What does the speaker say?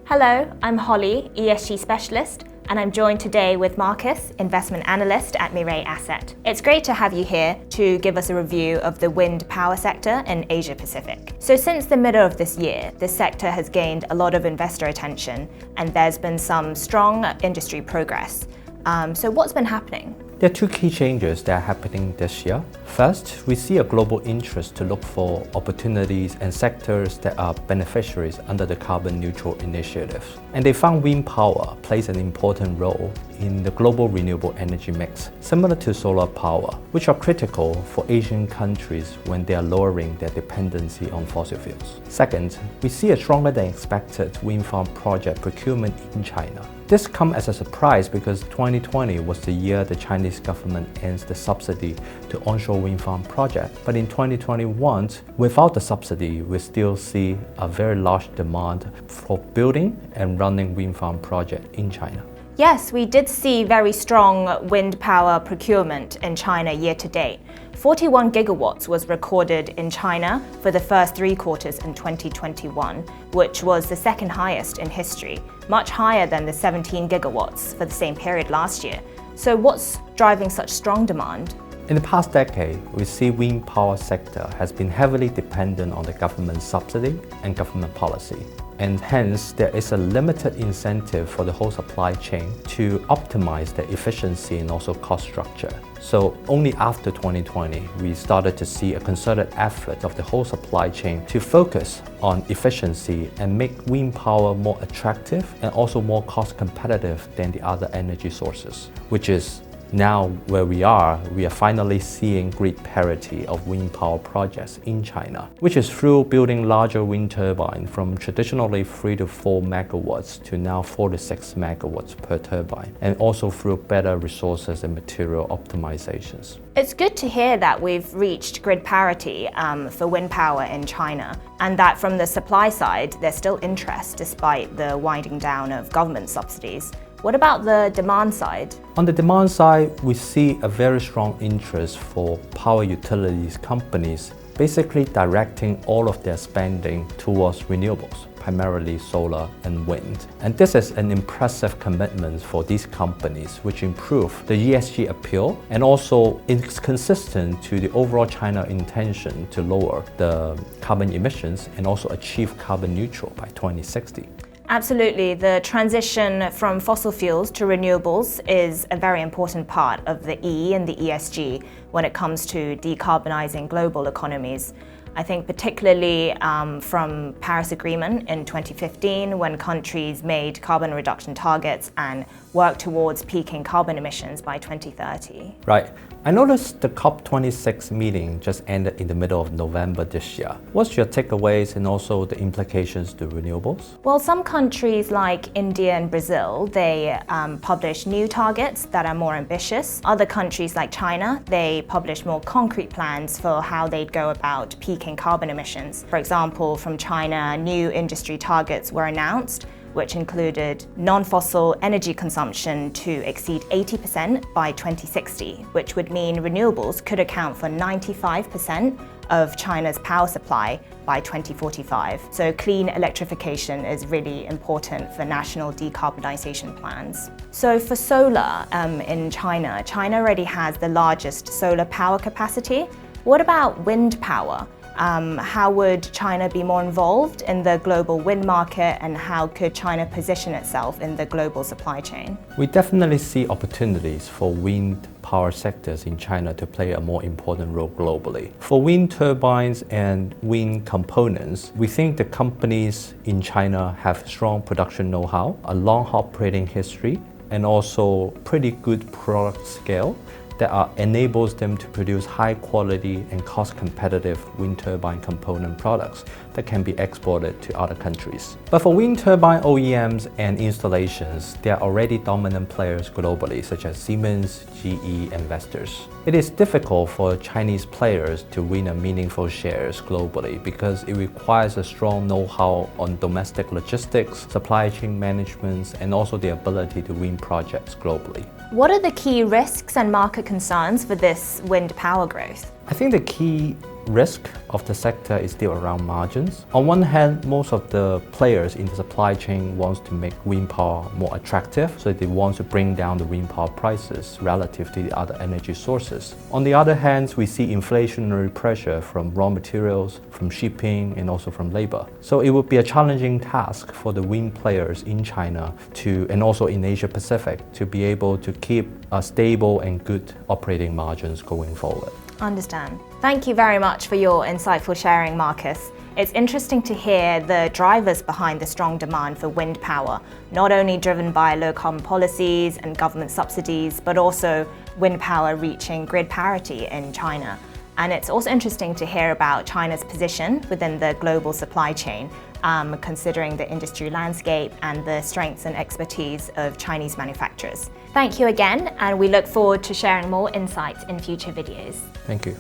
Hello, I'm Holly, ESG specialist, and I'm joined today with Marcus, investment analyst at Mirae Asset. It's great to have you here to give us a review of the wind power sector in Asia Pacific. So since the middle of this year, this sector has gained a lot of investor attention and there's been some strong industry progress. So what's been happening? There are two key changes that are happening this year. First, we see a global interest to look for opportunities and sectors that are beneficiaries under the carbon neutral initiative. And they found wind power plays an important role in the global renewable energy mix, similar to solar power, which are critical for Asian countries when they are lowering their dependency on fossil fuels. Second, we see a stronger than expected wind farm project procurement in China. This comes as a surprise because 2020 was the year the Chinese government ends the subsidy to onshore wind farm project. But in 2021, without the subsidy, we still see a very large demand for building and running wind farm project in China. Yes, we did see very strong wind power procurement in China year to date. 41 gigawatts was recorded in China for the first 3 quarters in 2021, which was the second highest in history, much higher than the 17 gigawatts for the same period last year. So what's driving such strong demand? In the past decade, we see wind power sector has been heavily dependent on the government subsidy and government policy. And hence, there is a limited incentive for the whole supply chain to optimize the efficiency and also cost structure. So only after 2020, we started to see a concerted effort of the whole supply chain to focus on efficiency and make wind power more attractive and also more cost competitive than the other energy sources, which is now where we are finally seeing grid parity of wind power projects in China, which is through building larger wind turbines from traditionally 3 to 4 megawatts to now 4 to 6 megawatts per turbine, and also through better resources and material optimizations. It's good to hear that we've reached grid parity for wind power in China, and that from the supply side, there's still interest despite the winding down of government subsidies. What about the demand side? On the demand side, we see a very strong interest for power utilities companies basically directing all of their spending towards renewables, primarily solar and wind. And this is an impressive commitment for these companies, which improve the ESG appeal and also is consistent to the overall China intention to lower the carbon emissions and also achieve carbon neutral by 2060. Absolutely. The transition from fossil fuels to renewables is a very important part of the E and the ESG when it comes to decarbonizing global economies. I think particularly from Paris Agreement in 2015, when countries made carbon reduction targets and worked towards peaking carbon emissions by 2030. Right. I noticed the COP26 meeting just ended in the middle of November this year. What's your takeaways and also the implications to renewables? Well, some countries like India and Brazil, they publish new targets that are more ambitious. Other countries like China, they publish more concrete plans for how they'd go about peaking carbon emissions. For example, from China, new industry targets were announced, which included non-fossil energy consumption to exceed 80% by 2060, which would mean renewables could account for 95% of China's power supply by 2045. So clean electrification is really important for national decarbonization plans. So for solar in China, China already has the largest solar power capacity. What about wind power? How would China be more involved in the global wind market, and how could China position itself in the global supply chain? We definitely see opportunities for wind power sectors in China to play a more important role globally. For wind turbines and wind components, we think the companies in China have strong production know-how, a long operating history, and also pretty good product scale that enables them to produce high quality and cost competitive wind turbine component products that can be exported to other countries. But for wind turbine OEMs and installations, there are already dominant players globally, such as Siemens, GE, and Vestas. It is difficult for Chinese players to win a meaningful shares globally because it requires a strong know-how on domestic logistics, supply chain management, and also the ability to win projects globally. What are the key risks and market concerns for this wind power growth? I think the key risk of the sector is still around margins. On one hand, most of the players in the supply chain wants to make wind power more attractive, so they want to bring down the wind power prices relative to the other energy sources. On the other hand, we see inflationary pressure from raw materials, from shipping, and also from labor. So it would be a challenging task for the wind players in China and also in Asia Pacific to be able to keep a stable and good operating margins going forward. Understand. Thank you very much for your insightful sharing, Marcus. It's interesting to hear the drivers behind the strong demand for wind power, not only driven by low carbon policies and government subsidies, but also wind power reaching grid parity in China. And it's also interesting to hear about China's position within the global supply chain, considering the industry landscape and the strengths and expertise of Chinese manufacturers. Thank you again, and we look forward to sharing more insights in future videos. Thank you.